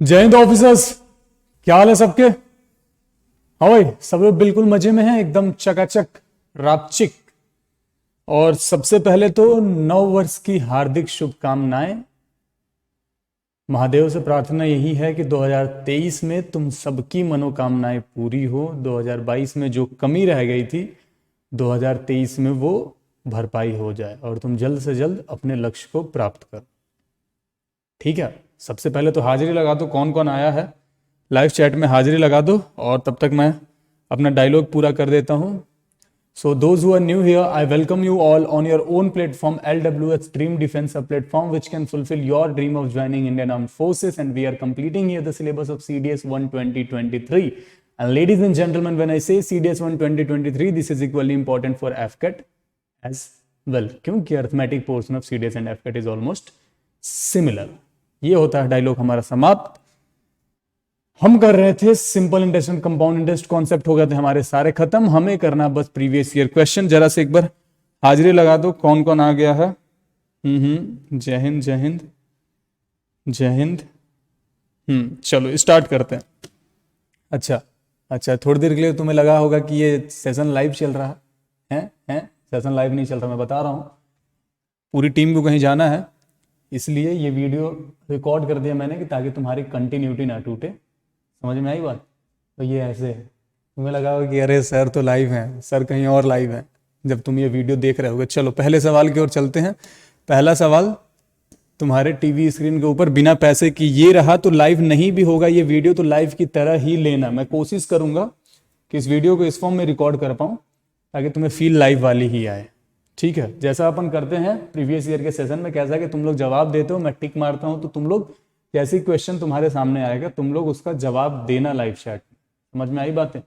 जय हिंद ऑफिसर्स। क्या हाल है सबके? हाँ भाई, सब लोग बिल्कुल मजे में हैं, एकदम चकाचक रापचिक। और सबसे पहले तो नव वर्ष की हार्दिक शुभकामनाएं। महादेव से प्रार्थना यही है कि 2023 में तुम सबकी मनोकामनाएं पूरी हो। 2022 में जो कमी रह गई थी 2023 में वो भरपाई हो जाए और तुम जल्द से जल्द अपने लक्ष्य को प्राप्त करो। ठीक है, सबसे पहले तो हाजिरी लगा दो, कौन कौन आया है लाइव चैट में हाजिरी लगा दो, और तब तक मैं अपना डायलॉग पूरा कर देता हूँ। So those who are new here, I welcome you all on your own platform LWH Stream Defense, a platform which can fulfill your dream of joining Indian Armed Forces, and we are completing here the syllabus of CDS 1 2023. And ladies and gentlemen, when I say CDS 1 2023, this is equally important for AFCAT as well, क्योंकि arithmetic portion of CDS and AFCAT is almost similar. ये होता है dialogue हमारा समाप्त। हम कर रहे थे simple interest and compound interest, concept हो गए थे हमारे सारे खत्म। हमें करना बस प्रीवियस ईयर क्वेश्चन। जरा से एक बार हाजिरी लगा दो, कौन कौन आ गया है। जय हिंद जय हिंद जय हिंद। चलो स्टार्ट करते हैं। अच्छा, थोड़ी देर के लिए तुम्हें लगा होगा कि ये सेशन लाइव चल रहा है। सेशन लाइव नहीं चल रहा, मैं बता रहा हूँ। पूरी टीम को कहीं जाना है, इसलिए ये वीडियो रिकॉर्ड कर दिया मैंने कि ताकि तुम्हारी कंटिन्यूटी ना टूटे। समझ में आई बात? तो ये ऐसे है, तुम्हें लगा होगा कि अरे सर तो लाइव हैं, सर कहीं और लाइव हैं जब तुम ये वीडियो देख रहे होगे। चलो पहले सवाल की ओर चलते हैं। पहला सवाल तुम्हारे टीवी स्क्रीन के ऊपर बिना पैसे की ये रहा, तो लाइव नहीं भी होगा ये वीडियो तो लाइव की तरह ही लेना। मैं कोशिश करूंगा कि इस वीडियो को इस फॉर्म में रिकॉर्ड कर पाऊँ ताकि तुम्हें फील लाइव वाली ही आए। ठीक है, जैसा अपन करते हैं प्रीवियस ईयर के सेशन में, कैसा कि तुम लोग जवाब देते हो, मैं टिक मारता हूं, तो तुम लोग जैसे क्वेश्चन तुम्हारे सामने आएगा तुम लोग उसका जवाब देना लाइव चैट में। समझ में आई बातें?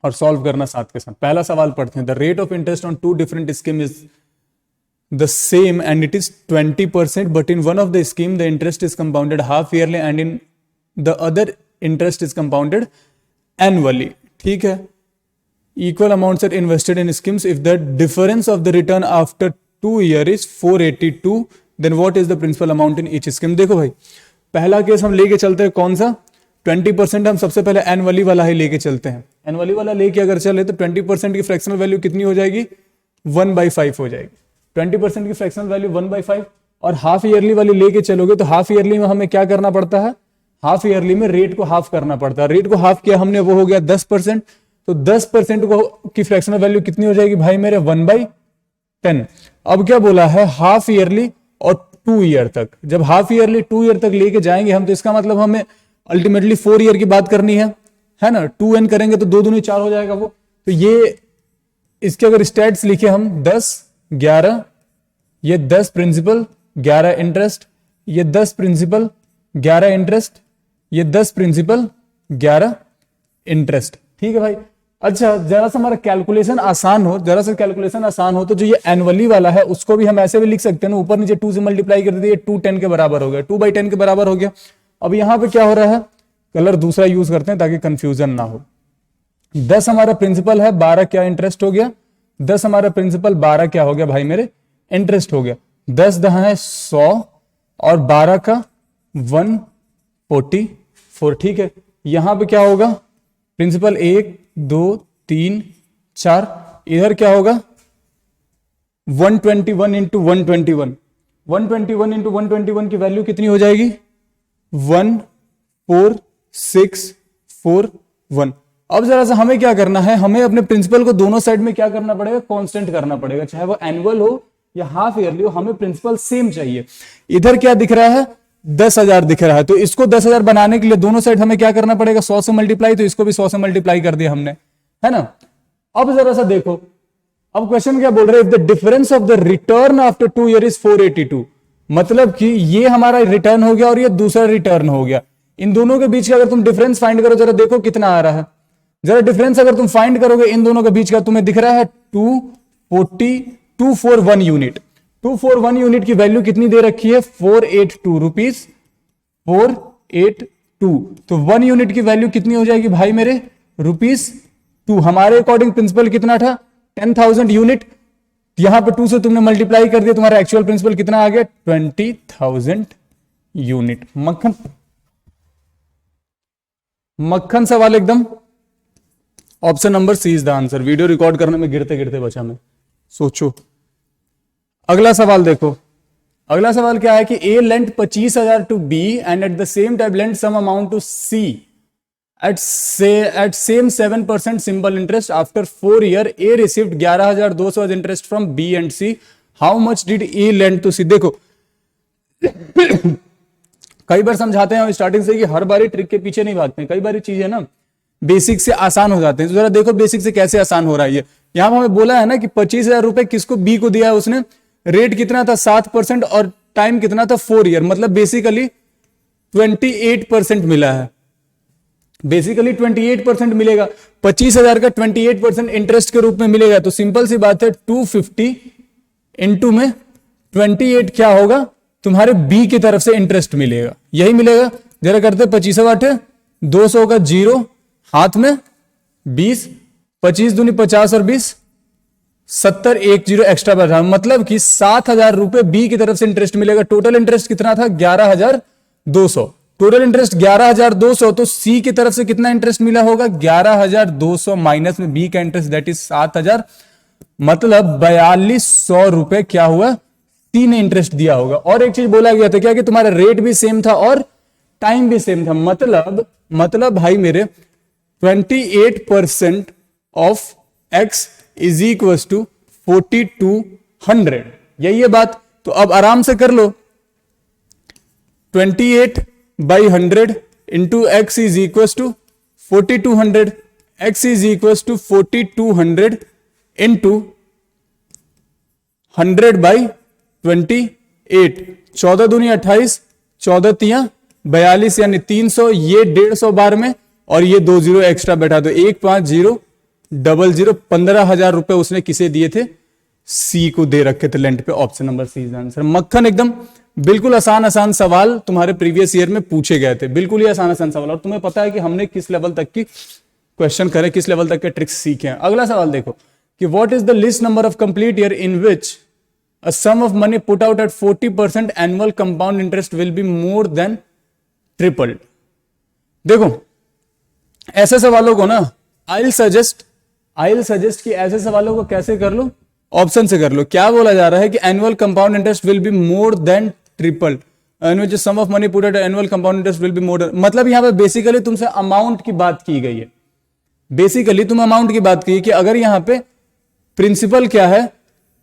और सॉल्व करना साथ के साथ। पहला सवाल पढ़ते हैं। The rate of interest on 2 different scheme is the same and it is 20%, but in one of the scheme the interest is compounded half yearly and in the other interest is compounded annually. ठीक है, equal amounts are invested in schemes. If the difference of the return after 2 years is 482, then what is the principal amount in each scheme? देखो भाई, पहला case हम लेके चलते हैं कौन सा? 20%। हम सबसे पहले एनुअली वाला ही लेके चलते हैं। एनुअली वाला लेके अगर चले तो 20% की फ्रैक्शनल वैल्यू कितनी हो जाएगी? 1/5 हो जाएगी। 20% की फ्रैक्शनल वैल्यू 1/5। और हाफ ईयरली वाली लेके चलोगे तो हाफ ईयरली में हमें क्या करना पड़ता है? हाफ ईयरली में रेट को हाफ करना पड़ता है। रेट को हाफ किया हमने, वो हो गया 10%। तो 10% की फ्रैक्शनल वैल्यू कितनी हो जाएगी भाई मेरे? 1/10। अब क्या बोला है? हाफ ईयरली और 2 ईयर तक। जब हाफ ईयरली 2 ईयर तक लेके जाएंगे हम, तो इसका मतलब हमें अल्टीमेटली 4 ईयर की बात करनी है ना। 2n करेंगे तो 2 दूनी 4 हो जाएगा वो। तो ये इसके अगर स्टेट्स लिखे हम 10 11, ये 10 प्रिंसिपल 11 इंटरेस्ट, ये 10 प्रिंसिपल 11 इंटरेस्ट, ये 10 प्रिंसिपल 11 इंटरेस्ट। ठीक है भाई। अच्छा, जरा सा हमारा कैलकुलेशन आसान हो, तो जो ये एनुअली वाला है उसको भी हम ऐसे भी लिख सकते हैं ना, ऊपर नीचे 2 से मल्टीप्लाई कर दिए, 210 के बराबर हो गया, 2/10 के बराबर हो गया। अब यहां पे क्या हो रहा है? कलर दूसरा यूज करते हैं ताकि कंफ्यूजन ना हो। 10 हमारा प्रिंसिपल है, 12 क्या इंटरेस्ट हो गया? 10 हमारा प्रिंसिपल, 12 क्या हो गया भाई मेरे? इंटरेस्ट हो गया। 10 10 है 100 और 12 का 144। ठीक है, यहां पे क्या होगा? प्रिंसिपल 1 2 3 4, इधर क्या होगा? 121 इंटू 121। 121 इंटू 121 की वैल्यू कितनी हो जाएगी? 14641। अब जरा सा हमें क्या करना है? हमें अपने प्रिंसिपल को दोनों साइड में क्या करना पड़ेगा? कांस्टेंट करना पड़ेगा, चाहे वो एनुअल हो या हाफ ईयरली हो, हमें प्रिंसिपल सेम चाहिए। इधर क्या दिख रहा है? 10,000 दिख रहा है, तो इसको 10,000 बनाने के लिए दोनों साइड हमें क्या करना पड़ेगा? 100 से मल्टीप्लाई, तो इसको भी 100 से मल्टीप्लाई कर दिया हमने, है ना। अब जरा सा देखो, अब क्वेश्चन क्या बोल रहे हैं? If the difference of the return after 2 year is 482, मतलब कि ये हमारा रिटर्न हो गया और ये दूसरा रिटर्न हो गया। इन दोनों के बीच का अगर तुम डिफरेंस फाइंड करो, जरा देखो कितना आ रहा है। जरा डिफरेंस अगर तुम फाइंड करोगे इन दोनों के बीच का, तुम्हें दिख रहा है 241 यूनिट। 241 यूनिट की वैल्यू कितनी दे रखी है? 482 रुपीज। 482, तो 1 यूनिट की वैल्यू कितनी हो जाएगी भाई मेरे? ₹2। हमारे अकॉर्डिंग प्रिंसिपल कितना था? 10,000 यूनिट। यहां पे 2 से तुमने मल्टीप्लाई कर दिया, तुम्हारा एक्चुअल प्रिंसिपल कितना आ गया? 20,000 यूनिट। मक्खन मक्खन सवाल एकदम। Option number C is the answer. Video record करने में गिरते गिरते बचा मैं, सोचो। अगला सवाल देखो। अगला सवाल क्या है कि A lent 25,000 to B and at the same time lent some amount to C at same 7% simple interest after 4 year. A received 11,200 interest from B and C. How much did A lent to C. देखो कई बार समझाते हैं हम starting से कि हर बारी trick के पीछे नहीं भागते हैं, कई बारी चीजें ना बेसिक से आसान हो जाते हैं। तो जरा देखो बेसिक से कैसे आसान हो रहा है ये। यहां पर हमें बोला है ना कि 25,000 रुपए किसको, बी को दिया है उसने। रेट कितना था 7% और टाइम कितना था 4 ईयर, मतलब बेसिकली 28% मिला है। बेसिकली 28% मिलेगा। 25,000 का 28% इंटरेस्ट के रूप में मिलेगा। तो सिंपल सी बात है 250 इंटू में 28 क्या होगा, तुम्हारे बी की तरफ से इंटरेस्ट मिलेगा, यही मिलेगा। जरा करते 25 8 200 का 0 हाथ में 20, 25 दूनी 50 और 20 70, 1 0 एक्स्ट्रा बढ़ा, मतलब कि 7,000 रुपए बी की तरफ से इंटरेस्ट मिलेगा। टोटल इंटरेस्ट कितना था 11,200। टोटल इंटरेस्ट 11,200, तो सी की तरफ से कितना इंटरेस्ट मिला होगा 11,200 माइनस में बी का इंटरेस्ट दैट इज 7,000, मतलब 4,200 रुपए क्या हुआ, सी ने इंटरेस्ट दिया होगा। और एक चीज बोला गया था क्या कि तुम्हारा रेट भी सेम था और टाइम भी सेम था, मतलब भाई मेरे 28% of x is equal to 4,200, यही है बात। तो अब आराम से कर लो, 28/100 into x is equal to 4,200, x is equal to 4,200 into 100/28, 14 दूनी 28, 14 तिया 42 यानी 300, ये 150 बार में और ये 2 0 एक्स्ट्रा बैठा, तो 15000 15,000 रुपए उसने किसे दिए थे, सी को दे रखे थे लेंट पे। Option number C is answer. मक्खन एकदम बिल्कुल आसान सवाल तुम्हारे प्रीवियस ईयर में पूछे गए थे, बिल्कुल ही आसान सवाल। और तुम्हें पता है कि हमने किस लेवल तक की क्वेश्चन करे, किस लेवल तक के ट्रिक्स सीखे हैं। अगला सवाल देखो कि what is the list number of complete year in which a sum of money put out at 40% annual compound interest will be more than tripled। देखो ऐसे सवालों को ना I'll suggest कि ऐसे सवालों को कैसे कर लो, ऑप्शन से कर लो। क्या बोला जा रहा है कि annual compound interest will be more than triple, sum of money put at annual compound interest will be more, मतलब यहां पे बेसिकली तुमसे अमाउंट की बात की गई है। बेसिकली तुम अमाउंट की बात की कि अगर यहां पे प्रिंसिपल क्या है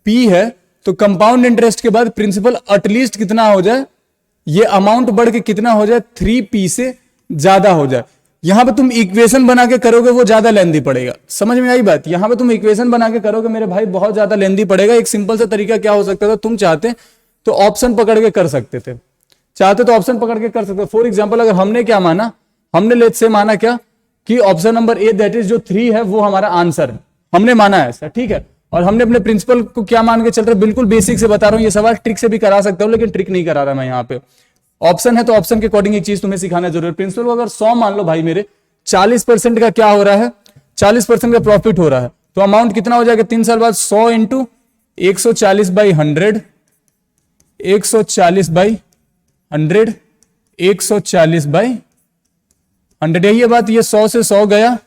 पी है, तो कंपाउंड इंटरेस्ट के बाद प्रिंसिपल एटलीस्ट कितना हो जाए, ये अमाउंट बढ़ के कितना हो जाए 3p से ज्यादा हो जाए। यहां पे तुम इक्वेशन बना के करोगे वो ज्यादा लेंदी पड़ेगा, समझ में आई बात। यहां पे तुम इक्वेशन बना के करोगे मेरे भाई बहुत ज्यादा लेंदी पड़ेगा। एक सिंपल सा तरीका क्या हो सकता था, तुम चाहते तो ऑप्शन पकड़ के कर सकते थे, चाहते तो ऑप्शन पकड़ के कर सकते। फॉर एग्जाम्पल अगर हमने क्या माना, हमने लेट से माना क्या कि option number A that is जो 3 है वो हमारा आंसर है, हमने माना है ऐसा, ठीक है। और हमने अपने प्रिंसिपल को क्या मान के चल रहे, बिल्कुल बेसिक से बता रहा हूं। ये सवाल ट्रिक से भी करा सकता हूं लेकिन ट्रिक नहीं करा रहा मैं यहाँ पे। ऑप्शन है तो ऑप्शन के अकॉर्डिंग एक चीज तुम्हें सिखाना जरूरी है। प्रिंसिपल को अगर 100 मान लो भाई मेरे, 40% का क्या हो रहा है, 40% का प्रॉफिट हो रहा है, तो अमाउंट कितना हो जाएगा 3 साल बाद 100 इंटू 140/100, 140/100, 140/100, यही है बात। ये 100 से 100 गया,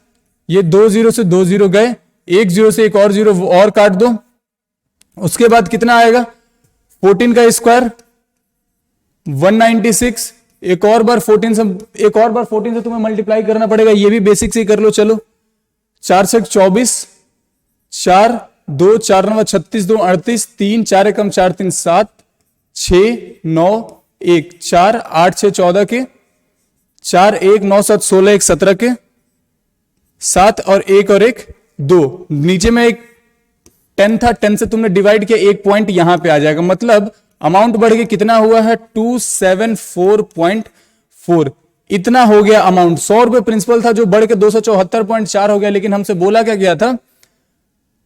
ये 2 0 से 2 0 गए, 1 0 से एक और 0 और काट दो, उसके बाद कितना आएगा 14 का स्क्वायर 196, एक और बार 14 से तुम्हें मल्टीप्लाई करना पड़ेगा, ये भी बेसिक से ही कर लो। चलो 4 से 24, 4 2 4 9 36, 2 38, 3 4 एकम 4 3 7, 6 9 1 4 8 6 14 के 4 1 9 7 16 1 17 के 7 और 1 और 1 2, नीचे में एक 10 था, 10 से तुमने डिवाइड किया, एक पॉइंट यहां पे आ जाएगा, मतलब अमाउंट बढ़ के कितना हुआ है 274.4, इतना हो गया अमाउंट। 100 रुपए प्रिंसिपल था जो बढ़ के 274.4 हो गया, लेकिन हमसे बोला क्या गया था,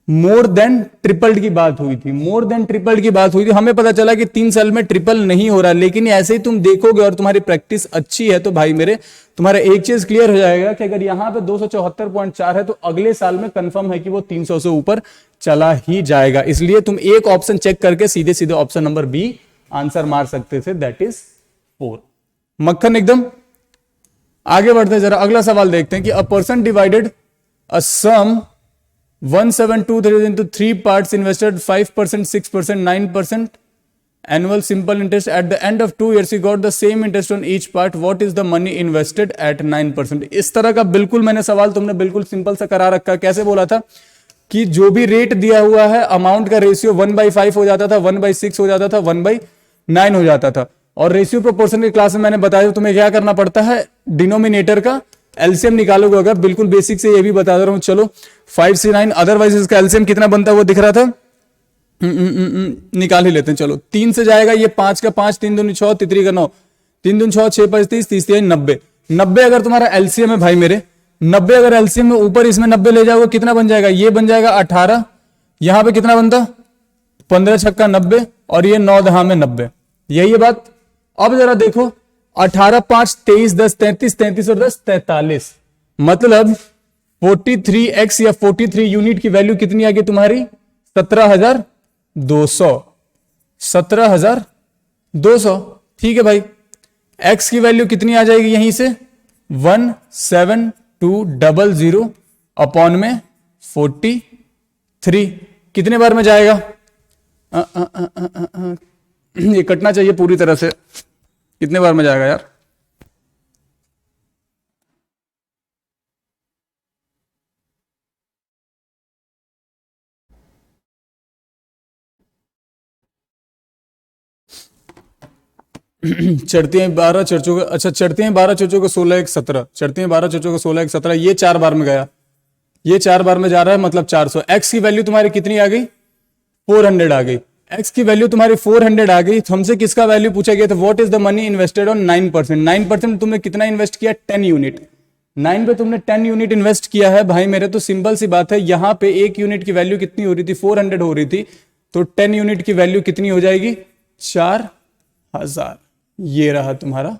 मोर देन ट्रिपल्ड की बात हुई थी, मोर देन ट्रिपल्ड की बात हुई थी। हमें पता चला कि 3 साल में ट्रिपल नहीं हो रहा, लेकिन ऐसे ही तुम देखोगे और तुम्हारी प्रैक्टिस अच्छी है तो भाई मेरे तुम्हारा एक चीज क्लियर हो जाएगा कि अगर यहां पे 274.4 है तो अगले साल में कंफर्म है कि वो 300 से ऊपर चला ही जाएगा। इसलिए तुम एक ऑप्शन चेक करके सीधे सीधे ऑप्शन नंबर बी आंसर मार सकते थे, दैट इज 4। मक्खन एकदम आगे बढ़ते हैं, जरा अगला सवाल देखते हैं कि a person divided a sum 1723 into 3 parts, invested 5%, 6%, 9% annual simple interest. At the end of 2 years he got the same interest on each part. What is the money invested at 9%? इस तरह का बिल्कुल मैंने सवाल तुमने बिल्कुल सिंपल सा करा रखा। कैसे बोला था कि जो भी रेट दिया हुआ है अमाउंट का रेशियो 1/5 हो जाता था, 1/6 हो जाता था, 1/9 हो जाता था। और रेशियो प्रोपोर्शन की क्लास में मैंने बताया तुम्हें क्या करना पड़ता है, डिनोमिनेटर का एलसीएम निकालोगे। अगर बिल्कुल बेसिक से ये भी बता रहा हूं। चलो 5 से 9, अदरवाइज इसका एलसीएम कितना बनता है वो दिख रहा था, निकाल ही लेते हैं। चलो 3 से जाएगा ये 5 का 5, 3 दूनी 6, तितरी का 9, 3 दूनी 6, 6 5 30, 30 90। 90 अगर तुम्हारा एलसीएम है भाई मेरे, 90 अगर एलसीएम में ऊपर इसमें 90 ले जाओगे कितना बन जाएगा, ये बन जाएगा 18। यहां पे कितना बनता, 15 छक्का 90, और ये 9 दहा में 90। यही है बात। अब जरा देखो 18 5 23 10 33, 33 और 10 43, मतलब 43x या 43 यूनिट की वैल्यू कितनी आ गई तुम्हारी, 17,200। 17,200, ठीक है भाई। x की वैल्यू कितनी आ जाएगी यहीं से, 17200 अपॉन में 43। कितने बार में जाएगा, ये कटना चाहिए पूरी तरह से। कितने बार में जाएगा यार, चढ़ती हैं 12 चर्चों का, अच्छा चढ़ती हैं 12 चर्चों का 16 1 17, चढ़ती हैं 12 चर्चों का 16 1 17, ये 4 बार में गया, ये 4 बार में जा रहा है, मतलब 400। एक्स की वैल्यू तुम्हारी कितनी आ गई, 400 आ गई। एक्स की वैल्यू तुम्हारी 400 आ गई। तो हमसे किसका वैल्यू पूछा गया था, what is the money invested on 9%। 9% तुमने कितना इन्वेस्ट किया, 10 यूनिट। 9 पे तुमने 10 यूनिट इन्वेस्ट किया है भाई मेरे। तो सिंपल सी बात है, यहां पे 1 यूनिट की वैल्यू कितनी हो रही थी, 400 हो रही थी। तो 10 यूनिट की वैल्यू कितनी हो जाएगी, 4000। ये रहा तुम्हारा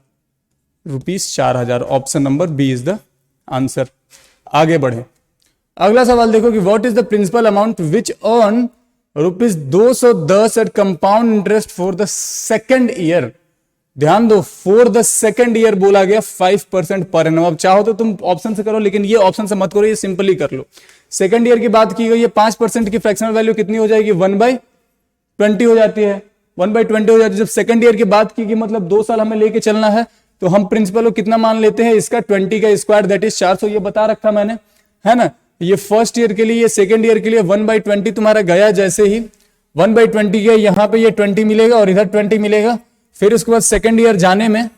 ₹4000। Option number B is the answer. आगे बढ़े, अगला सवाल देखो कि what is the principal amount which earn ₹210 at compound interest for the second year. ध्यान दो, फॉर द सेकेंड ईयर बोला गया 5% पर एनम। अब चाहो तो तुम ऑप्शन से करो, लेकिन ये ऑप्शन से मत करो, ये सिंपली कर लो। सेकेंड ईयर की बात की गई है, 5% की फ्रैक्शनल वैल्यू कितनी हो जाएगी, 1/20 हो जाती है। 1/20 हो जाती है। जब सेकेंड ईयर की बात की, मतलब 2 साल हमें लेके चलना है, तो हम प्रिंसिपल को कितना मान लेते हैं, इसका 20 का स्क्वायर दैट इज 400। ये बता रखा मैंने, है ना। ये फर्स्ट ईयर के लिए, ये सेकेंड ईयर के लिए 1/20 तुम्हारा गया। जैसे ही 1/20 गया, यहां पे ये 20 मिलेगा और इधर 20 मिलेगा। फिर उसके बाद सेकेंड ईयर जाने में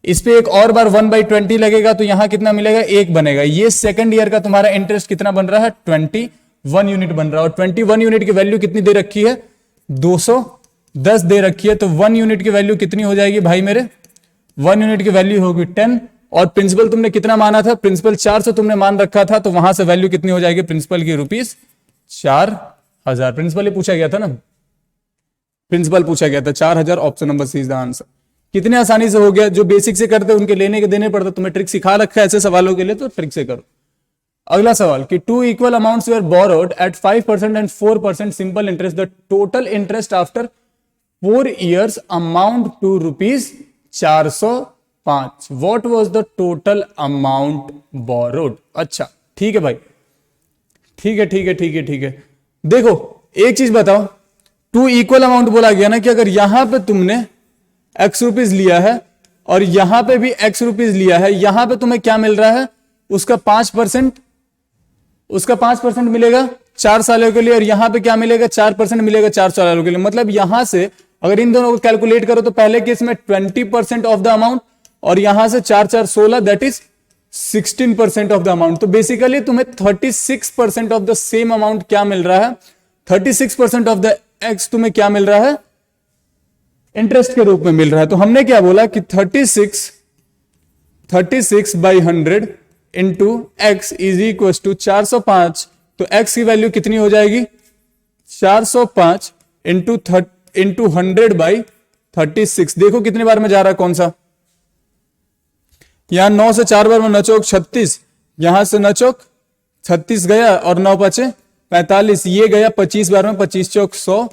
इस पे एक और बार 1/20 लगेगा, तो यहां कितना मिलेगा, 1 बनेगा। ये सेकेंड ईयर का तुम्हारा इंटरेस्ट कितना बन रहा है, 21 यूनिट बन रहा है। और 21 यूनिट की वैल्यू कितनी दे रखी है, 210 दे रखी है। तो 1 यूनिट की वैल्यू कितनी हो जाएगी भाई मेरे, 1 यूनिट की वैल्यू होगी 10। और प्रिंसिपल तुमने कितना माना था, प्रिंसिपल 400 तुमने मान रखा था, तो वहां से वैल्यू कितनी हो जाएगी प्रिंसिपल की, ₹4000। प्रिंसिपल ये पूछा गया था ना, प्रिंसिपल पूछा गया था 4000। Option number C is the answer. कितने आसानी से हो गया, जो बेसिक से करते उनके लेने के देने पड़ते। तुम्हें ट्रिक सिखा रखा है ऐसे सवालों के लिए, तो ट्रिक से करो। अगला सवाल कि 2 equal amounts were borrowed at 5% and 4% simple interest. The total interest after 4 years amount to ₹405। What was the total amount borrowed. अच्छा ठीक है भाई, ठीक है ठीक है ठीक है ठीक है। देखो एक चीज बताओ, 2 इक्वल अमाउंट बोला गया ना, कि अगर यहां पे तुमने x रुपीज लिया है और यहां पे भी x रुपीज लिया है, यहां पे तुम्हें क्या मिल रहा है, उसका 5%, उसका 5% मिलेगा 4 सालों के लिए, और यहां पे क्या मिलेगा, 4% मिलेगा 4 सालों के लिए। मतलब यहां से अगर इन दोनों को कैलकुलेट करो तो पहले केस में 20% ऑफ द अमाउंट, और यहां से 4 4 16, that is 16% of the amount. तो बेसिकली तुम्हें 36% ऑफ द सेम अमाउंट क्या मिल रहा है, 36% ऑफ द एक्स तुम्हें क्या मिल रहा है, इंटरेस्ट के रूप में मिल रहा है। तो हमने क्या बोला कि 36/100 into x is equal to 405। तो एक्स की वैल्यू कितनी हो जाएगी, 405 इंटू 100/36। देखो कितने बार में जा रहा है, कौन सा, यहां 9 से 4 बार में 9 चौक 36, यहां से 9 चौक 36 गया, और 9 5 45, ये गया 25 बार में, 25 चौक 100,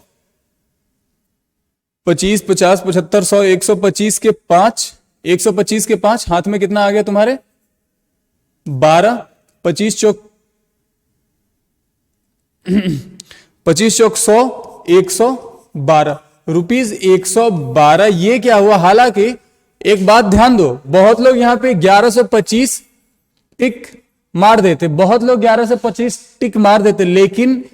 25 50 75 100, 125 के 5, 125 के 5, हाथ में कितना आ गया तुम्हारे, 12, 25 चौक 25 चौक 100, 112 रुपीज 112। ये क्या हुआ? हालांकि एक बात ध्यान दो, बहुत लोग यहां पे 1125 टिक मार देते, बहुत लोग 1125 टिक मार देते, लेकिन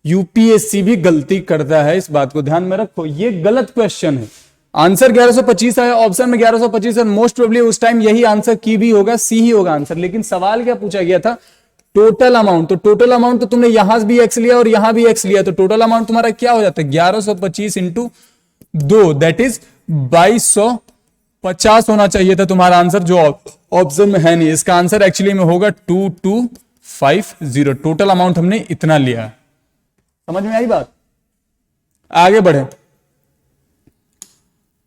यूपीएससी भी गलती करता है, इस बात को ध्यान में रखो। ये गलत क्वेश्चन है। आंसर 1125 आया, ऑप्शन में 1125 और मोस्ट प्रोबेबली उस टाइम यही आंसर की भी होगा, सी ही होगा आंसर। लेकिन सवाल क्या पूछा गया था? Total amount. तो टोटल अमाउंट तो तुमने यहां भी एक्स लिया और यहां भी एक्स लिया, तो टोटल अमाउंट तुम्हारा क्या हो जाता है? 1125 इंटू 2, दैट इज 2250 होना चाहिए था तुम्हारा आंसर, जो ऑप्शन में है नहीं। इसका आंसर एक्चुअली में होगा 2250। टोटल अमाउंट हमने इतना लिया। समझ में आई बात? आगे बढ़े।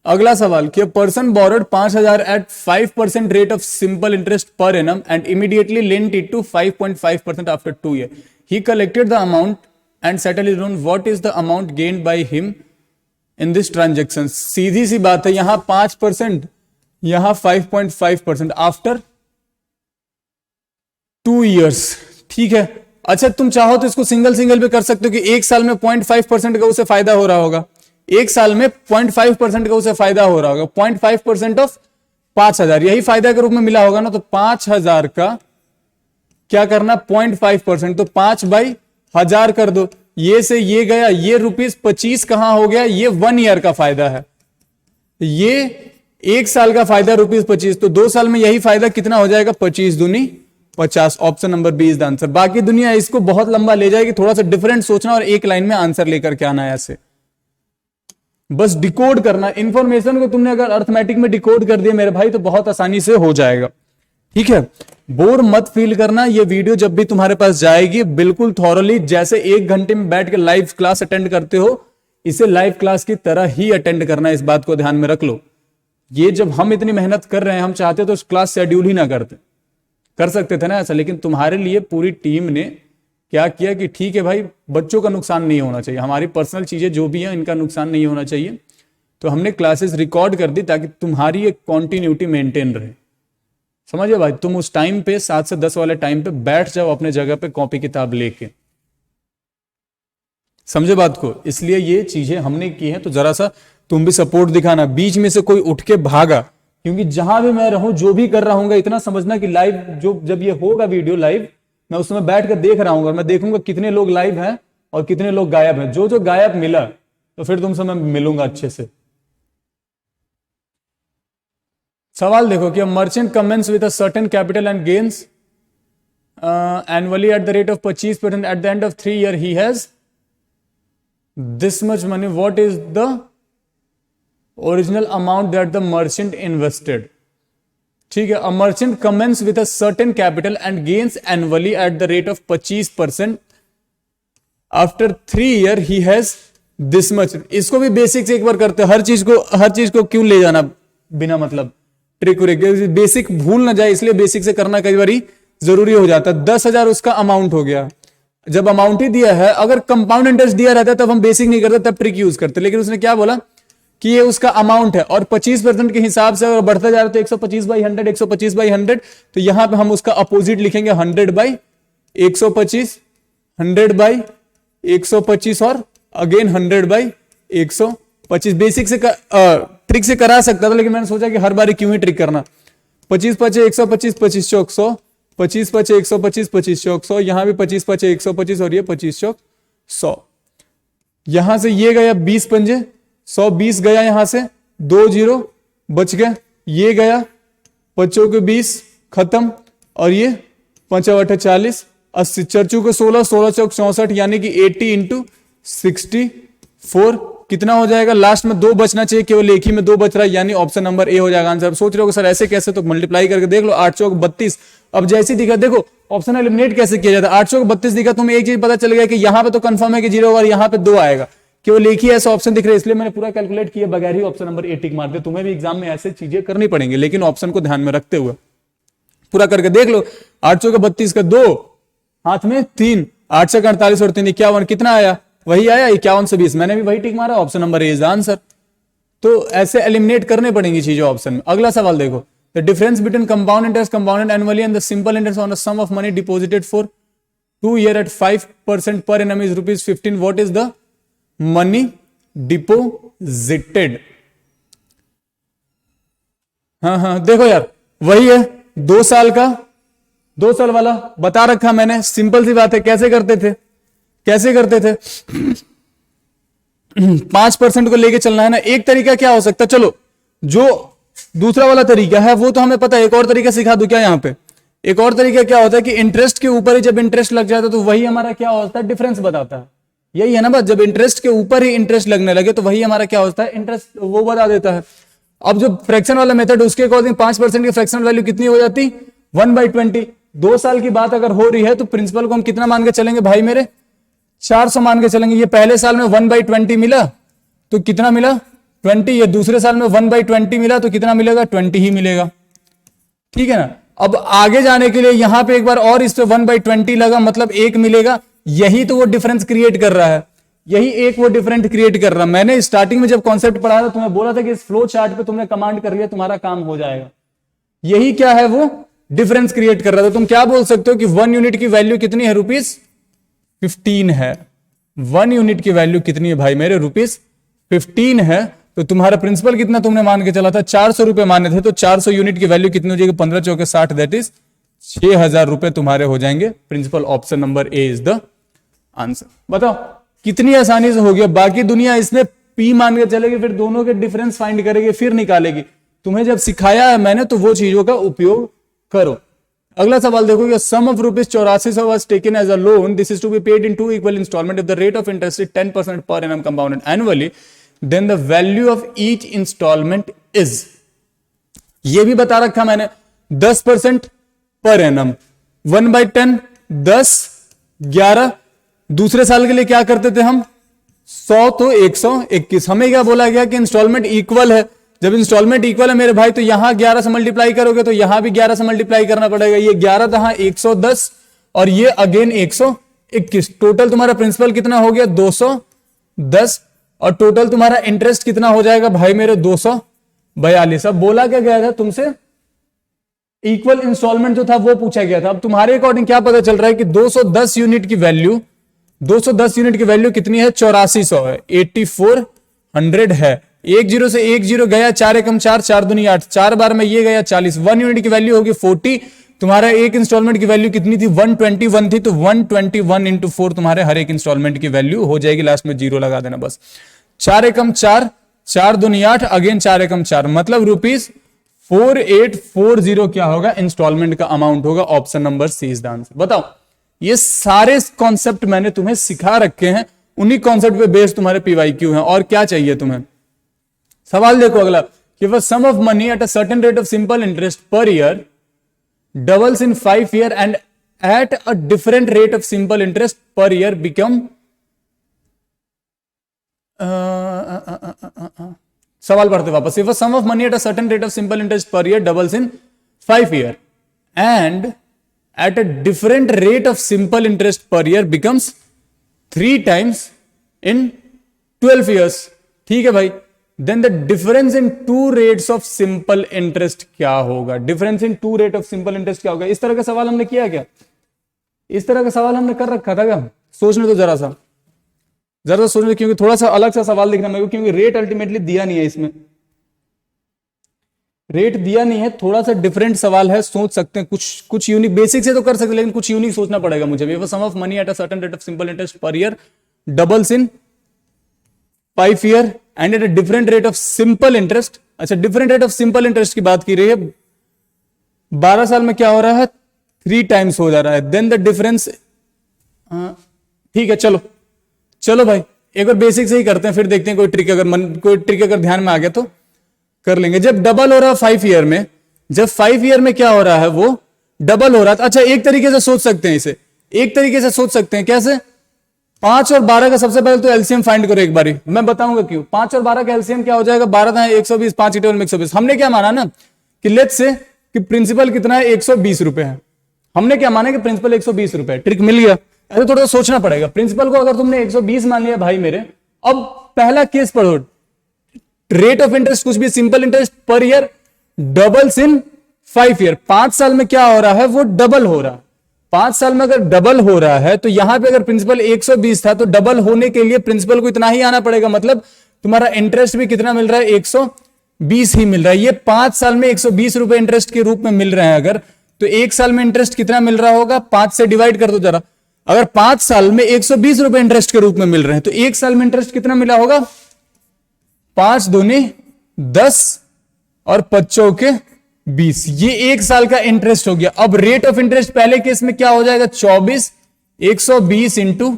अगला सवाल कि person borrowed 5000 at 5% rate of simple interest per annum and immediately lent it to 5.5% after 2 years. He collected the amount and settled his loan. What is the amount gained by him in this transaction? सीधी सी बात है, यहां 5%, यहां 5.5% after 2 years। ठीक है। अच्छा, तुम चाहो तो इसको सिंगल सिंगल पे कर सकते हो कि एक साल में 0.5% का उसे फायदा हो रहा होगा, एक साल में 0.5% का उसे फायदा हो रहा होगा। 0.5% ऑफ 5000, यही फायदा के रूप में मिला होगा ना। तो 5000 का क्या करना? 0.5%, तो 5/1000 कर दो। ये से ये गया, ये ₹25 कहां हो गया? ये 1 ईयर का फायदा है, ये एक साल का फायदा ₹25, तो 2 साल में यही फायदा कितना हो जाएगा? 25 दूनी 50। Option number B is the answer. बाकी दुनिया इसको बहुत लंबा ले जाएगी, थोड़ा सा डिफरेंट सोचना और एक लाइन में आंसर लेकर के आना है। ऐसे बस डिकोड करना। इंफॉर्मेशन को तुमने अगर अर्थमेटिक में डिकोड कर दिया मेरे भाई, तो बहुत आसानी से हो जाएगा। ठीक है, बोर मत फील करना। ये वीडियो जब भी तुम्हारे पास जाएगी, बिल्कुल थॉरली, जैसे 1 घंटे में बैठ के लाइव क्लास अटेंड करते हो, इसे लाइव क्लास की तरह ही अटेंड करना। इस बात को ध्यान में रख लो। ये जब हम इतनी मेहनत कर रहे हैं, हम चाहते तो क्लास शेड्यूल ही ना करते, कर सकते थे ना ऐसा। लेकिन तुम्हारे लिए पूरी टीम ने क्या किया कि ठीक है भाई, बच्चों का नुकसान नहीं होना चाहिए, हमारी पर्सनल चीजें जो भी हैं इनका नुकसान नहीं होना चाहिए, तो हमने क्लासेस रिकॉर्ड कर दी ताकि तुम्हारी एक कॉन्टिन्यूटी मेंटेन रहे। समझे भाई? तुम उस टाइम पे 7 से 10 वाले टाइम पे बैठ जाओ अपने जगह पे कॉपी किताब लेके। समझे बात को? इसलिए ये चीजें हमने की हैं, तो जरा सा तुम भी सपोर्ट दिखाना। बीच में से कोई उठ के भागा, क्योंकि जहां भी मैं रहूं, जो भी कर रहा हूं, इतना समझना कि लाइव जो जब ये होगा वीडियो लाइव, मैं उसमें बैठ कर देख रहा हूं, मैं देखूंगा कितने लोग लाइव हैं और कितने लोग गायब हैं। जो जो गायब मिला तो फिर तुमसे मैं मिलूंगा अच्छे से। सवाल देखो कि merchant commences with a certain capital and gains annually at the rate of 25%। At the end of 3 years he has this much money. What is the original amount that the merchant invested? ठीक है, a merchant commences with a certain capital and gains annually at the rate of 25%। After 3 years he has this much. इसको भी basic से एक बार करते हो। हर चीज को क्यों ले जाना बिना मतलब ट्रिक व्रिक? बेसिक भूल ना जाए, इसलिए बेसिक से करना कई बार जरूरी हो जाता है। 10,000 उसका अमाउंट हो गया। जब अमाउंट ही दिया है, अगर कंपाउंड इंटरेस्ट दिया रहता है तब हम बेसिक नहीं करते, तब ट्रिक यूज करते। लेकिन उसने क्या बोला कि ये उसका अमाउंट है और 25% के हिसाब से अगर बढ़ता जा रहा है तो 125/100, 125/100। तो यहां पे हम उसका अपोजिट लिखेंगे 100/125, 100/125 और अगेन 100/125। बेसिक से ट्रिक से करा सकता था, लेकिन मैंने सोचा कि हर बारी क्यों ही ट्रिक करना। 25/5 125, 25 चौक 100, 25/5 125, 25 चौक 100। यहां भी 25/5 125 और ये 25 चौक 100। यहां से ये गया 20 पंजे, 120 गया, यहां से 2 0 बच गया, ये गया 5 के 20 खत्म, और ये 5 8 40, 80 चर्चू के 16, 16 चौक 64, यानी कि 80 इंटू 64 कितना हो जाएगा? लास्ट में 2 बचना चाहिए, केवल एक ही में 2 बच रहा है, यानी ऑप्शन नंबर ए हो जाएगा आंसर। सोच रहे हो सर ऐसे कैसे? तो मल्टीप्लाई करके देख लो। 8 चौक 32। अब जैसे दिखा, देखो ऑप्शन एलिमिनेट कैसे किया जाता है। 8 चौक 32 दिखा, तुम्हें एक चीज पता चल गया कि यहां पे तो कंफर्म है कि 0 और यहां पे 2 आएगा, केवल एक ही ऐसा ऑप्शन दिख रहा है, इसलिए मैंने पूरा कैलकुलेट किया बगैर ही ऑप्शन नंबर ए टिक मार दिया। तुम्हें भी एग्जाम में ऐसे चीजें करनी पड़ेंगी, लेकिन ऑप्शन को ध्यान में रखते हुए पूरा करके देख लो। 8 चौक 32 का 2, हाथ में 3, 8 चौक 48 और 3 51, कितना आया? वही आया 51 से 20। मैंने भी वही टिक मारा, option number A is the answer. तो ऐसे एलिमिनेट करने पड़ेंगी चीजें ऑप्शन में। अगला सवाल देखो the difference between compound interest compounded annually and the simple interest on the sum of money deposited for 2 years at 5% per annum is ₹15. What is the money deposited? हाँ, देखो यार, वही है 2 साल का, 2 साल वाला बता रखा मैंने, सिंपल सी बात है। कैसे करते थे 5% को लेके चलना है ना। एक तरीका क्या हो सकता है, चलो जो दूसरा वाला तरीका है वो तो हमें पता है, एक और तरीका सिखा दूं क्या यहाँ पे? एक और तरीका क्या होता है कि इंटरेस्ट के ऊपर ही जब इंटरेस्ट लग जाता है तो वही हमारा क्या होता है, डिफरेंस बताता है। यही है ना बात, जब इंटरेस्ट के ऊपर ही इंटरेस्ट लगने लगे तो वही हमारा क्या होता है, इंटरेस्ट वो बता देता है। अब जो फ्रैक्शन वाला मेथड उसके अकॉर्डिंग 5% की फ्रैक्शन वैल्यू कितनी हो जाती, 1/20। 2 साल की बात अगर हो रही है तो प्रिंसिपल को हम कितना मान के चलेंगे भाई मेरे, 400 मान के चलेंगे। ये पहले साल में 1/20 मिला तो कितना मिला, 20। ये दूसरे साल में 1/20 मिला तो कितना मिलेगा, 20 ही मिलेगा। ठीक है ना। अब आगे जाने के लिए यहां पे एक बार और इस पे 1/20 लगा, मतलब 1 मिलेगा। यही तो वो डिफरेंस क्रिएट कर रहा है, यही एक वो डिफरेंस क्रिएट कर रहा है। मैंने स्टार्टिंग में जब कॉन्सेप्ट पढ़ा था तुम्हें बोला था कि इस फ्लो चार्ट पे तुमने कमांड कर लिया तुम्हारा काम हो जाएगा। यही क्या है, वो डिफरेंस क्रिएट कर रहा था। तुम क्या बोल सकते हो कि 1 यूनिट की वैल्यू कितनी है, ₹15 है। 1 यूनिट की वैल्यू कितनी है भाई मेरे, ₹15 है। तो तुम्हारा प्रिंसिपल कितना तुमने मान के चला था, 400 रुपए माने थे। तो 400 यूनिट की वैल्यू कितनी हो जाएगी, 15 चौके 60, दैट इज 6000 रुपए तुम्हारे हो जाएंगे। Principal option number A is the answer. बताओ कितनी आसानी से हो गया। बाकी दुनिया इसमें पी मान के चलेगी, फिर दोनों के डिफरेंस फाइंड करेगी, फिर निकालेगी। तुम्हें जब सिखाया है मैंने तो वो चीजों का उपयोग करो। अगला सवाल देखो, सम of ₹84 was taken as a loan. This is to be paid in 2 equal installment. If the rate of interest is 10% per annum compounded annually, then the value of each installment is, ये भी बता रखा मैंने, 10% per annum, 1/10, 10, 11। दूसरे साल के लिए क्या करते थे हम, 100 तो 121। हमें क्या बोला गया कि इंस्टॉलमेंट इक्वल है। जब इंस्टॉलमेंट इक्वल है मेरे भाई तो यहां 11 से मल्टीप्लाई करोगे तो यहां भी 11 से मल्टीप्लाई करना पड़ेगा। ये 11 था 110 और ये अगेन 121। टोटल तुम्हारा प्रिंसिपल कितना हो गया, 210। और टोटल तुम्हारा इंटरेस्ट कितना हो जाएगा भाई मेरे, 242। अब बोला क्या गया था तुमसे, इक्वल इंस्टॉलमेंट जो था वो पूछा गया था। अब तुम्हारे अकॉर्डिंग क्या पता चल रहा है कि 210 यूनिट की वैल्यू, 210 यूनिट की वैल्यू कितनी है, 8400 है, 8400 है। 10 से 10 गया, 4 एकम 4, 4 दूनी 8, 4 बार में ये गया 40। 1 यूनिट की वैल्यू होगी 40। तुम्हारा एक इंस्टॉलमेंट की वैल्यू कितनी थी, 121 थी। तो 121 इंटू 4 तुम्हारे हर एक इंस्टॉलमेंट की वैल्यू हो जाएगी। लास्ट में 0 लगा देना बस। 4 एकम 4, 4 दूनी 8, अगेन 4 एकम 4, मतलब ₹4840 क्या होगा, इंस्टॉलमेंट का अमाउंट होगा। Option number C is the answer. बताओ ये सारे कॉन्सेप्ट मैंने तुम्हें सिखा रखे हैं, उन्हीं कॉन्सेप्ट पे बेस्ड तुम्हारे पीवाईक्यू हैं। और क्या चाहिए तुम्हें। सवाल देखो अगला, कि वह sum of money at a certain rate of simple interest per year doubles in 5 years and at a different rate of simple interest per year become, सवाल पढ़ते वापस। If a sum of money at a certain rate of simple interest per year doubles in 5 years and at a different rate of simple interest per year becomes 3 times in 12 years। ठीक है भाई। Then the difference in 2 rates of simple interest क्या होगा, difference in 2 rate of simple interest क्या होगा। इस तरह का सवाल हमने किया क्या, इस तरह का सवाल हमने कर रखा था क्या, सोचने तो जरा सा सोचने, क्योंकि थोड़ा सा अलग सा सवाल दिखना मेरे को, क्योंकि रेट अल्टीमेटली दिया नहीं है, इसमें रेट दिया नहीं है, थोड़ा सा डिफरेंट सवाल है। सोच सकते हैं कुछ यूनिक, बेसिक से तो कर सकते हैं लेकिन कुछ यूनिक सोचना पड़ेगा मुझे। Sum of money at a certain rate of simple interest per year doubles in 5 years and at a different rate of simple interest. अच्छा, different rate of simple interest की बात की रही है। 12 साल में क्या हो रहा है, 3 times हो जा रहा है। देन द डिफरेंस, ठीक है चलो भाई एक बार बेसिक से ही करते हैं, फिर देखते हैं कोई ट्रिक अगर ध्यान में आ गया तो कर लेंगे। जब डबल हो रहा है 5 years में, जब 5 years में क्या हो रहा है, वो डबल हो रहा था। अच्छा, एक तरीके से सोच सकते हैं इसे, एक तरीके से सोच सकते हैं कैसे, 5 और 12 का सबसे पहले तो एलसीएम फाइंड करो एक बारी, मैं बताऊंगा क्यों। 5 और 12 का एलसीएम क्या हो जाएगा, 12 था 120, 5 × 120। हमने क्या माना ना कि लेट्स से कि प्रिंसिपल कितना है, 120 रुपए है। हमने क्या माना कि प्रिंसिपल 120 रुपए, ट्रिक मिल गया। ऐसे थोड़ा सोचना पड़ेगा। प्रिंसिपल को अगर तुमने 120 मान लिया भाई मेरे, अब पहला केस पढ़ो, रेट ऑफ इंटरेस्ट कुछ भी, simple interest per year doubles in 5 year, 5 साल में क्या हो रहा है, वो डबल हो रहा है। 5 साल में अगर डबल हो रहा है तो यहां पे अगर प्रिंसिपल 120 था तो डबल होने के लिए प्रिंसिपल को इतना ही आना पड़ेगा, मतलब तुम्हारा इंटरेस्ट भी कितना मिल रहा है, 120 ही मिल रहा है। ये 5 साल में 120 रुपए इंटरेस्ट के रूप में मिल रहे हैं अगर, तो 1 साल में इंटरेस्ट कितना मिल रहा होगा, 5 से डिवाइड कर दो जरा। अगर 5 साल में 120 रुपए इंटरेस्ट के रूप में मिल रहे हैं तो 1 साल में इंटरेस्ट कितना मिला होगा, 5 दूनी 10 और 5 चौके 20, ये 1 साल का इंटरेस्ट हो गया। अब रेट ऑफ इंटरेस्ट पहले केस में क्या हो जाएगा, 24, 120 इंटू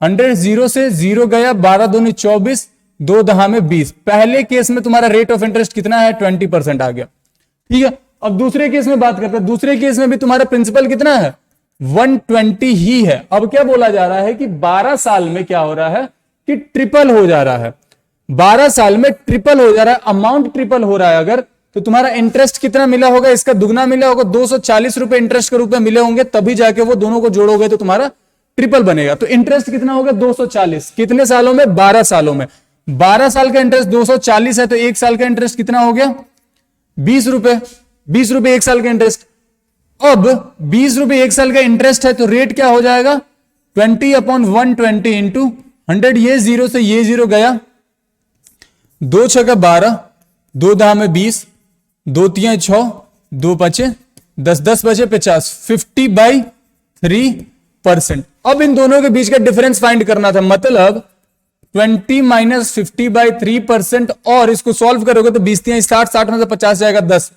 100, 0 से 0 गया, 12 दूनी 24, 2 दहा में 20। पहले केस में तुम्हारा रेट ऑफ इंटरेस्ट कितना है, 20% आ गया। ठीक है, अब दूसरे केस में बात करते हैं। दूसरे केस में भी तुम्हारा प्रिंसिपल कितना है, 120 ही है। अब क्या बोला जा रहा है कि 12 साल में क्या हो रहा है कि ट्रिपल हो जा रहा है, 12 साल में ट्रिपल हो जा रहा है, अमाउंट ट्रिपल हो रहा है अगर, तो तुम्हारा इंटरेस्ट कितना मिला होगा, इसका दुगना मिला होगा, 240 रुपए इंटरेस्ट के रूप में मिले होंगे, तभी जाके वो दोनों को जोड़ोगे तो तुम्हारा ट्रिपल बनेगा। तो इंटरेस्ट कितना होगा, 240, कितने सालों में, 12 सालों में। 12 साल का इंटरेस्ट 240 है तो 1 साल का इंटरेस्ट कितना हो गया, 20 रुपए, 20 रुपए 1 साल का इंटरेस्ट। अब 20 रुपए 1 साल का इंटरेस्ट है तो रेट क्या हो जाएगा, 20/120 इंटू 100, ये 0 से ये 0 गया, 2 छक्का 12, 2 दहा में 20, 2 तिया 6, 2 पचे 10, 10 बचे 50, 50/3%। अब इन दोनों के बीच का डिफरेंस फाइंड करना था, मतलब 20 माइनस 50/3%, और इसको सॉल्व करोगे तो 20 तिया 60, 60 में से 50 जाएगा 10,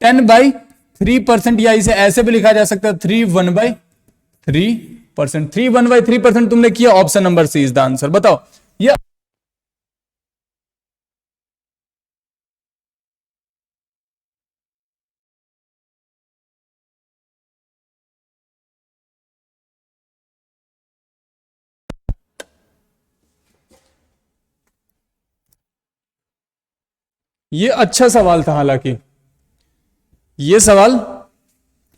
10/3%, या इसे ऐसे भी लिखा जा सकता है 3/1/3%। 3/1/3% तुमने किया, option number C is the answer. बताओ ये अच्छा सवाल था, हालांकि ये सवाल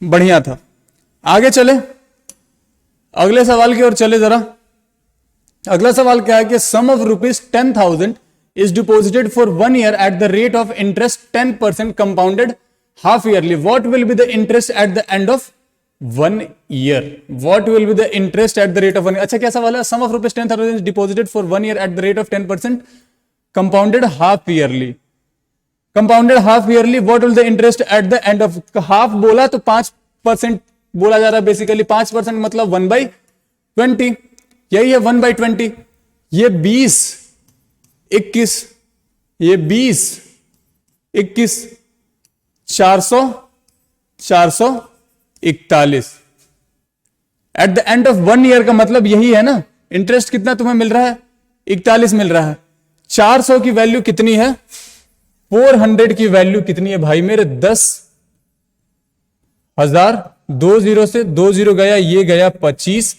बढ़िया था। आगे चले, अगले सवाल की ओर चले जरा। अगला सवाल क्या है कि sum of ₹10,000 is deposited for 1 year at the rate of interest 10% compounded half yearly, what will be the interest at the end of 1 year, what will be the interest at the rate of 1 year. अच्छा क्या सवाल है, sum of ₹10,000 is deposited for 1 year at the rate of 10% compounded half yearly, compounded half yearly, what will the interest at the end of, half बोला तो 5% बोला जा रहा है, बेसिकली 5% मतलब 1/20, यही है 1/20। ये 20, 21, ये 20, 21, 400, 441 eight the end of 1 year का मतलब यही है ना। इंटरेस्ट कितना तुम्हें मिल रहा है, 41 मिल रहा है। 400 की वैल्यू कितनी है, 400 की वैल्यू कितनी है भाई मेरे, 10,000, 2 0 से 2 0 गया, ये गया 25,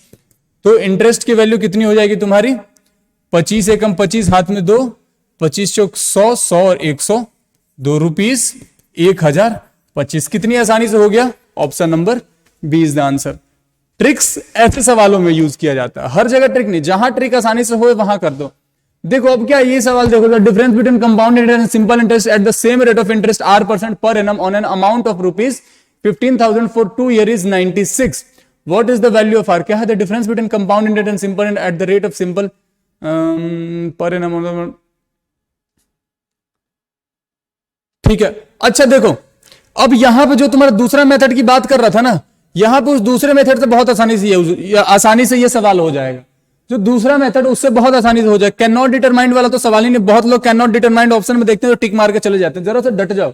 तो इंटरेस्ट की वैल्यू कितनी हो जाएगी तुम्हारी, 25 एकम 25, हाथ में 2, 25 चौक 100, 100 और 100, ₹2, 1025, कितनी आसानी से हो गया, option number B is the answer. Tricks ऐसे सवालों में यूज किया जाता है, हर जगह ट्रिक नहीं, जहां ट्रिक आसानी से हो वहां कर दो। देखो अब क्या ये सवाल देखो, the difference between compound interest and simple interest at the same rate of interest R% per annum on an amount of ₹15,000 for 2 year is 96, what is the value of R। क्या है the difference between compound interest and simple interest at the rate of simple per annum, ठीक है। अच्छा देखो अब यहां पे जो तुम्हारा दूसरा मेथड की बात कर रहा था ना, यहां पे उस दूसरे मेथड से बहुत आसानी से ये सवाल हो जाएगा। जो दूसरा मेथड उससे बहुत आसानी से हो जाए, कैन नॉट डिटरमाइंड वाला तो सवाल ही नहीं। बहुत लोग कैन नॉट डिटरमाइंड ऑप्शन में देखते हैं तो टिक मार के चले जाते हैं, जरा से डट जाओ।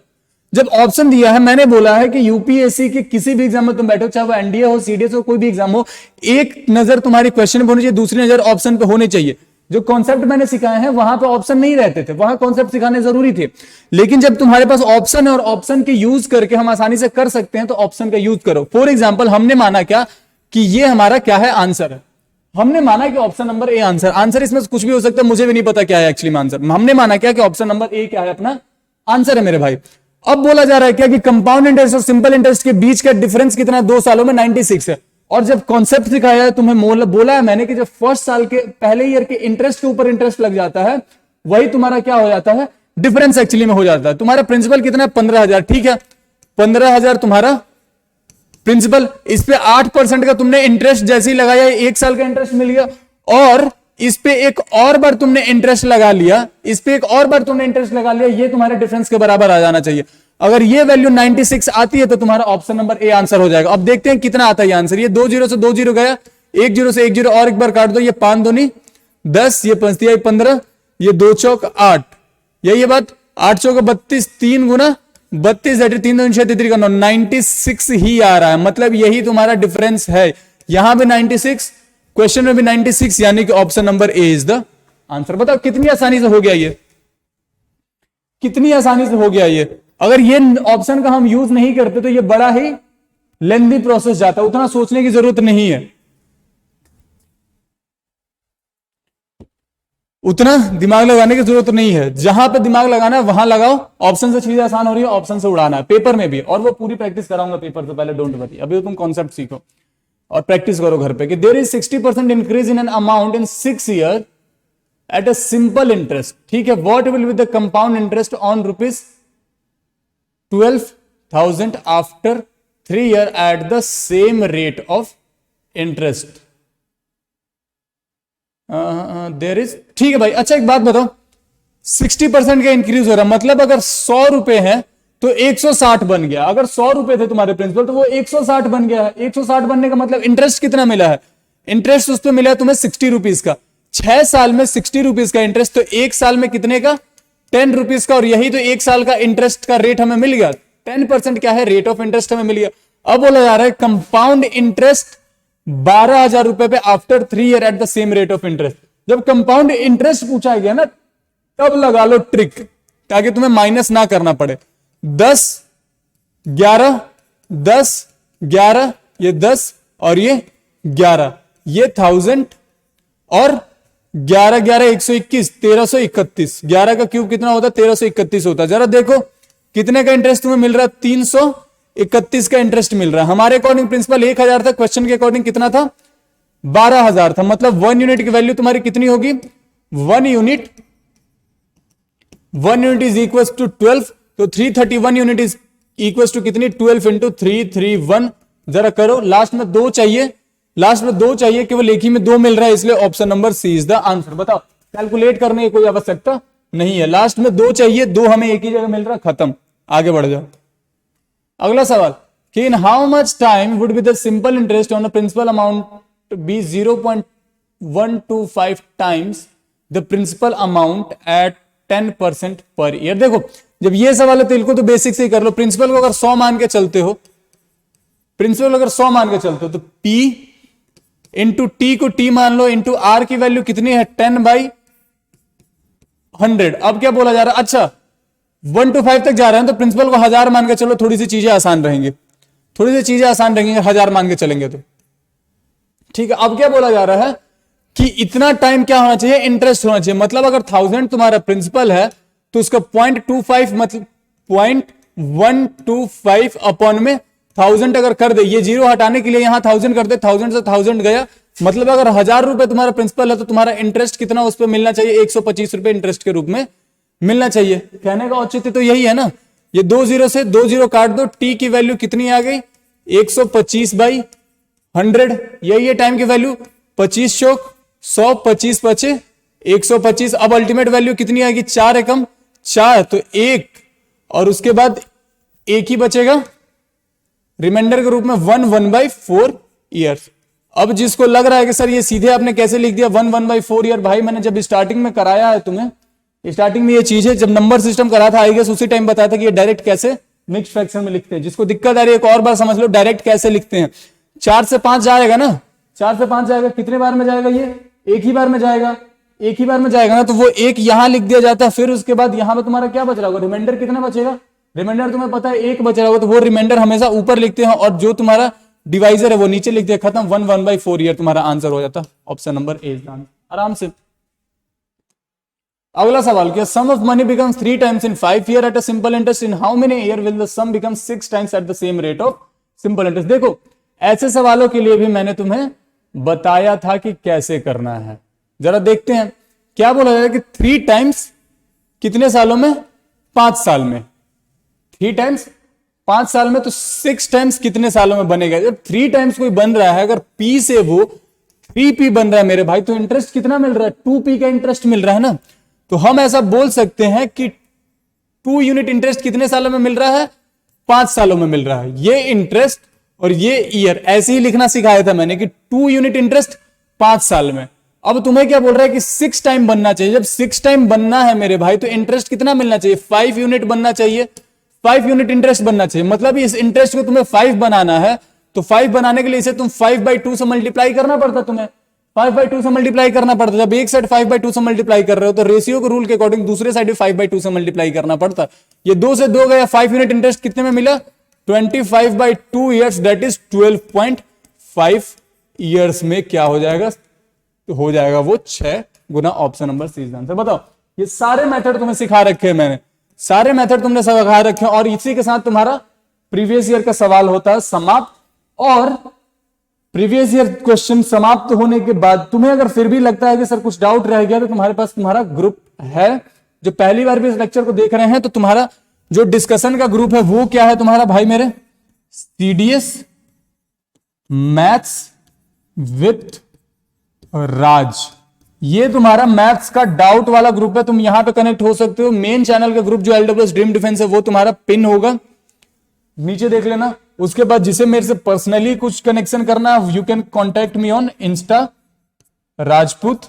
जब ऑप्शन दिया है, मैंने बोला है कि यूपीएससी के किसी भी एग्जाम में तुम बैठो, चाहे वो एनडीए हो, सीडीएस हो, कोई भी एग्जाम हो, एक नजर तुम्हारी क्वेश्चन पे होनी चाहिए, दूसरी नजर ऑप्शन पे होनी चाहिए। जो कॉन्सेप्ट मैंने सिखाए हैं वहां पे ऑप्शन नहीं रहते थे, वहां कॉन्सेप्ट सिखाने जरूरी थे। लेकिन जब तुम्हारे पास ऑप्शन है और ऑप्शन के यूज करके हम आसानी से कर सकते हैं तो ऑप्शन का यूज करो। फॉर एग्जाम्पल हमने माना क्या कि ये हमारा क्या है, आंसर है। हमने माना कि option number A answer, answer इसमें कुछ भी हो सकता है, मुझे भी नहीं पता क्या है एक्चुअली आंसर। हमने माना क्या कि ऑप्शन नंबर ए क्या है, अपना आंसर है मेरे भाई। अब बोला जा रहा है क्या कि कंपाउंड इंटरेस्ट और सिंपल इंटरेस्ट के बीच का डिफरेंस कितना है, 2 सालों में 96 है। और जब कॉन्सेप्ट सिखाया है तुम्हें, बोला है मैंने कि जब फर्स्ट साल के पहले ईयर के इंटरेस्ट के ऊपर इंटरेस्ट लग जाता है, वही तुम्हारा क्या हो जाता है, डिफरेंस एक्चुअली में हो जाता है। तुम्हारा प्रिंसिपल कितना है, 15,000, ठीक है। 15,000 तुम्हारा प्रिंसिपल, इस पे 8% का तुमने इंटरेस्ट जैसे ही लगाया, 1 साल का इंटरेस्ट मिल गया, और इस पे एक और बार तुमने इंटरेस्ट लगा लिया, इस पे एक और बार तुमने इंटरेस्ट लगा लिया, ये तुम्हारे डिफरेंस के बराबर आ जाना चाहिए। अगर ये वैल्यू 96 आती है तो तुम्हारा ऑप्शन नंबर ए आंसर हो जाएगा। अब देखते हैं कितना आता है ये आंसर। ये 2 जीरो से 2 जीरो गया, 1 जीरो से 1 जीरो और एक बार काट दो, ये 5 दूनी 10, ये 5 तिहाई 15, ये 2 चौक 8, यही है बात, 8 चौक 32, 3 गुना 32, 3 दूनी 6 3 का 9, 96 ही आ रहा है। मतलब यही तुम्हारा डिफरेंस है, यहां भी 96, क्वेश्चन में भी 96, यानी कि option number A is the answer. बताओ कितनी आसानी से हो गया ये, कितनी आसानी से हो गया ये। अगर ये ऑप्शन का हम यूज नहीं करते तो ये बड़ा ही लेंथी प्रोसेस जाता, उतना सोचने की जरूरत नहीं है, उतना दिमाग लगाने की जरूरत नहीं है। जहां पे दिमाग लगाना है वहां लगाओ, ऑप्शन से चीजें आसान हो रही है, ऑप्शन से उड़ाना है, पेपर में भी। और वो पूरी प्रैक्टिस कराऊंगा पेपर से पहले, डोंट वरी। अभी तो तुम कॉन्सेप्ट सीखो और प्रैक्टिस करो घर पे कि there is 60% increase in an amount in 6 year at a simple interest. ठीक है, what will be the compound interest on ₹12,000 after 3 year at the same rate of interest. There is, ठीक है भाई। अच्छा एक बात बताओ, 60% का इंक्रीज हो रहा है, मतलब अगर 100 रुपए है तो 160 बन गया। अगर 100 रुपए थे तुम्हारे प्रिंसिपल तो वो 160 बन गया है। 160 बनने का मतलब इंटरेस्ट कितना मिला है? इंटरेस्ट उस पर मिला है तुम्हें 60 रुपीज का। 6 साल में 60 रुपीज का इंटरेस्ट, तो 1 साल में कितने का? 10 रुपीज का। और यही तो 1 साल का इंटरेस्ट का रेट हमें मिल गया। 10% क्या है? रेट ऑफ इंटरेस्ट हमें मिल गया। अब बोला जा रहा है कंपाउंड इंटरेस्ट 12,000 रुपए पे after 3 year at the same rate of interest. जब कंपाउंड इंटरेस्ट पूछा गया ना, तब लगा लो ट्रिक, ताकि तुम्हें माइनस ना करना पड़े। 10 11 10 11, ये 10 और ये 11, ये 1000 और 11 11 121, 1331। 11 का क्यूब कितना होता है? 1331 होता है। जरा देखो कितने का इंटरेस्ट तुम्हें मिल रहा है? 331 का इंटरेस्ट मिल रहा है। हमारे अकॉर्डिंग प्रिंसिपल 1000 था, क्वेश्चन के अकॉर्डिंग कितना था? 12,000 था। मतलब 1 यूनिट की वैल्यू तुम्हारी कितनी होगी? 1 यूनिट इज इक्वल टू 12, तो 331 यूनिट इज इक्वल टू कितनी? 12 इंटू 331। जरा करो, लास्ट में 2 चाहिए, लास्ट में 2 चाहिए, केवल एक ही में 2 मिल रहा है, इसलिए option number C is the answer. बताओ, कैलकुलेट करने की कोई आवश्यकता नहीं है, लास्ट में 2 चाहिए, 2 हमें एक ही जगह मिल रहा है, खत्म, आगे बढ़ जाओ। अगला सवाल कि in how much time would be the simple interest on a principal amount be 0.125 times the principal amount at 10% per year. देखो जब ये सवाल है तो इनको तो बेसिक से ही कर लो। प्रिंसिपल को अगर 100 मान के चलते हो, प्रिंसिपल अगर 100 मान के चलते हो तो P इंटू टी को T मान लो, इंटू R की वैल्यू कितनी है? 10/100। अब क्या बोला जा रहा है? अच्छा 1 to 5 तक जा रहे हैं तो प्रिंसिपल को 1000 मान के चलो, थोड़ी सी चीजें आसान रहेंगी, थोड़ी सी चीजें आसान रहेंगी 1000 मान के चलेंगे तो। ठीक है, अब क्या बोला जा रहा है कि इतना टाइम क्या होना चाहिए? इंटरेस्ट होना चाहिए। मतलब अगर 1000 तुम्हारा प्रिंसिपल है तो उसका 0.25 मतलब 0.125 अपॉन में 1000 अगर कर दे, ये जीरो हटाने के लिए यहां 1000 कर दे, 1000 से 1000 गया, मतलब अगर 1000 रुपए तुम्हारा प्रिंसिपल है तो तुम्हारा इंटरेस्ट कितना उस पर मिलना चाहिए? 125 रुपए इंटरेस्ट के रूप में मिलना चाहिए। कहने का औचित्य तो यही है ना। ये 2 जीरो से 2 जीरो काट दो, टी की वैल्यू कितनी आ गई? 125/100, यही है टाइम की वैल्यू। 25 चौक 100, 25 बचे 125। अब अल्टीमेट वैल्यू कितनी आएगी? 4 एकम 4, तो 1, और उसके बाद 1 ही बचेगा रिमाइंडर के रूप में 1/4 ईयर्स। अब जिसको लग रहा है कि सर ये सीधे आपने कैसे लिख दिया 1/4 ईयर, भाई मैंने जब स्टार्टिंग में कराया है तुम्हें, स्टार्टिंग में ये चीज है, जब नंबर सिस्टम करा था आई गेस उसी टाइम बताया था कि ये डायरेक्ट कैसे मिक्स फ्रैक्शन में लिखते हैं। जिसको दिक्कत आ रही है एक और बार समझ लो डायरेक्ट कैसे लिखते हैं। 4 से 5 जाएगा ना, 4 से 5 जाएगा, कितने बार में जाएगा? ये एक ही बार में जाएगा, एक ही बार में जाएगा ना, तो वो एक यहां लिख दिया जाता है। फिर उसके बाद यहां पे तुम्हारा क्या बच रहा होगा? रिमाइंडर कितना बचेगा? रिमाइंडर तुम्हें पता है 1 बच रहा होगा, तो वो रिमाइंडर हमेशा ऊपर लिखते हैं और जो तुम्हारा डिवाइजर है वो नीचे लिख दिया, खत्म। 1/4 ईयर तुम्हारा आंसर हो जाता। Option number A is answer, आराम से। अगला सवाल क्या? Sum of money becomes 3 times in 5 year at a simple interest, in how many year will the sum become 6 times at the same rate of simple interest. देखो ऐसे सवालों के लिए भी मैंने तुम्हें बताया था कि कैसे करना है। जरा देखते हैं क्या बोला जाए कि 3 टाइम्स कितने सालों में? 5 साल में। 3 टाइम्स 5 साल में, तो 6 टाइम्स कितने सालों में बनेगा? जब 3 टाइम्स कोई बन रहा है, अगर P से वो 3P बन रहा है मेरे भाई, तो इंटरेस्ट कितना मिल रहा है? 2P का इंटरेस्ट मिल रहा है ना। तो हम ऐसा बोल सकते हैं कि 2 यूनिट इंटरेस्ट कितने सालों में मिल रहा है? 5 सालों में मिल रहा है। ये इंटरेस्ट और ये ईयर ऐसे ही लिखना सिखाया था मैंने कि 2 यूनिट इंटरेस्ट 5 साल में। अब तुम्हें क्या बोल रहा है कि 6 टाइम बनना चाहिए। जब 6 टाइम बनना है मेरे भाई, तो इंटरेस्ट कितना मिलना चाहिए? 5 यूनिट बनना चाहिए। 5 यूनिट इंटरेस्ट बनना चाहिए, मतलब इस इंटरेस्ट को तुम्हें 5 बनाना है, तो 5 बनाने के लिए इसे तुम 5/2 से मल्टीप्लाई करना पड़ता। तुम्हें 5/2 से मल्टीप्लाई करना पड़ता। जब एक साइड 5/2 से मल्टीप्लाई कर रहे हो, तो रेशियो के रूल के अकॉर्डिंग दूसरे साइड भी 5/2 से मल्टीप्लाई करना पड़ता। ये 2 से 2 गया, 5 यूनिट इंटरेस्ट कितने में मिला? 25/2 ईयर्स, दैट इज 12.5 ईयर्स में क्या हो जाएगा? तो हो जाएगा वो 6 गुना option number C is answer. बताओ, ये सारे मेथड तुम्हें सिखा रखे हैं मैंने, सारे मेथड तुमने सिखा रखे हैं, और इसी के साथ तुम्हारा प्रीवियस ईयर का सवाल होता है समाप्त। और प्रीवियस ईयर क्वेश्चन समाप्त होने के बाद तुम्हें अगर फिर भी लगता है कि सर कुछ डाउट रह गया, तो तुम्हारे पास तुम्हारा ग्रुप है। जो पहली बार भी इस लेक्चर को देख रहे हैं, तो तुम्हारा जो डिस्कशन का ग्रुप है वो क्या है तुम्हारा भाई मेरे? CDS मैथ्स विथ राज। ये तुम्हारा मैथ्स का डाउट वाला ग्रुप है, तुम यहां पे कनेक्ट हो सकते हो। मेन चैनल का ग्रुप जो LWS ड्रीम डिफेंस है, वो तुम्हारा पिन होगा, नीचे देख लेना। उसके बाद जिसे मेरे से पर्सनली कुछ कनेक्शन करना, you can contact me on insta Rajput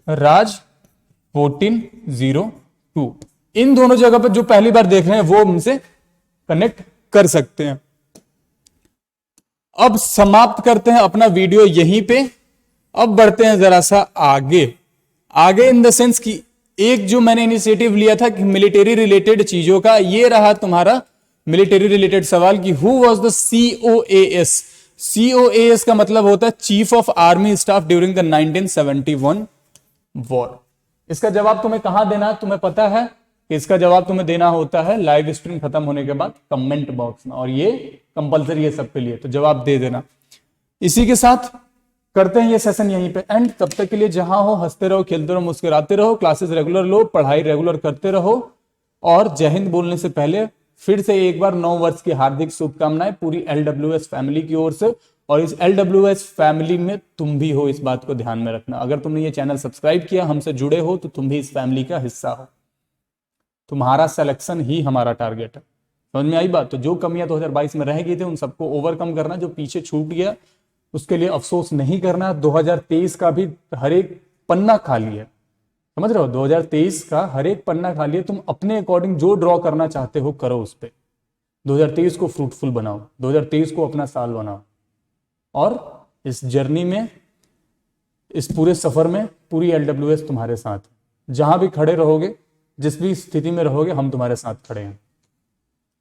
Raj 1402। इन दोनों जगह पर जो पहली बार देख रहे हैं वो हमसे कनेक्ट कर सकते हैं। अब समाप्त करते हैं अपना वीडियो यहीं पे। अब बढ़ते हैं जरा सा आगे आगे इन द सेंस कि एक जो मैंने इनिशिएटिव लिया था कि मिलिट्री रिलेटेड चीजों का, ये रहा तुम्हारा मिलिट्री रिलेटेड सवाल कि who was the COAS। COAS का मतलब होता है chief of army staff during the 1971 war. इसका जवाब तुम्हें कहां देना, तुम्हें पता है कि इसका जवाब तुम्हें देना होता है लाइव स्ट्रीम खत्म होने के बाद कमेंट बॉक्स में, और ये कंपलसरी है सबके लिए, तो जवाब दे देना। इसी के साथ करते हैं ये सेशन यहीं पे एंड। तब तक के लिए जहां हो हंसते रहो, खेलते रहो, मुस्कुराते रहो, क्लासेस रेगुलर लो, पढ़ाई रेगुलर करते रहो। और जय हिंद बोलने से पहले फिर से एक बार 9 वर्ष की हार्दिक शुभकामनाएं पूरी LWS फैमिली की ओर से। और इस LWS फैमिली में तुम भी हो, इस बात को ध्यान में रखना। अगर तुमने ये चैनल सब्सक्राइब किया, हमसे जुड़े हो, तो तुम भी इस फैमिली का हिस्सा हो। तुम्हारा सिलेक्शन ही हमारा टारगेट है। समझ में आई बात? तो जो कमियां 2022 में रह गई थी, उन सबको ओवरकम करना। जो पीछे छूट गया उसके लिए अफसोस नहीं करना। 2023 का भी हर एक पन्ना खाली है, समझ रहे हो? 2023 का हर एक पन्ना खाली है। तुम अपने अकॉर्डिंग जो ड्रॉ करना चाहते हो करो उस पर। 2023 को फ्रूटफुल बनाओ, 2023 को अपना साल बनाओ। और इस जर्नी में, इस पूरे सफर में पूरी LWS तुम्हारे साथ। जहां भी खड़े रहोगे, जिस भी स्थिति में रहोगे, हम तुम्हारे साथ खड़े हैं।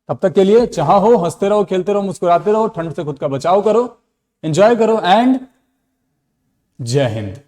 तब तक के लिए जहां हो हंसते रहो, खेलते रहो, मुस्कुराते रहो, ठंड से खुद का बचाव करो, एंजॉय करो एंड जय हिंद।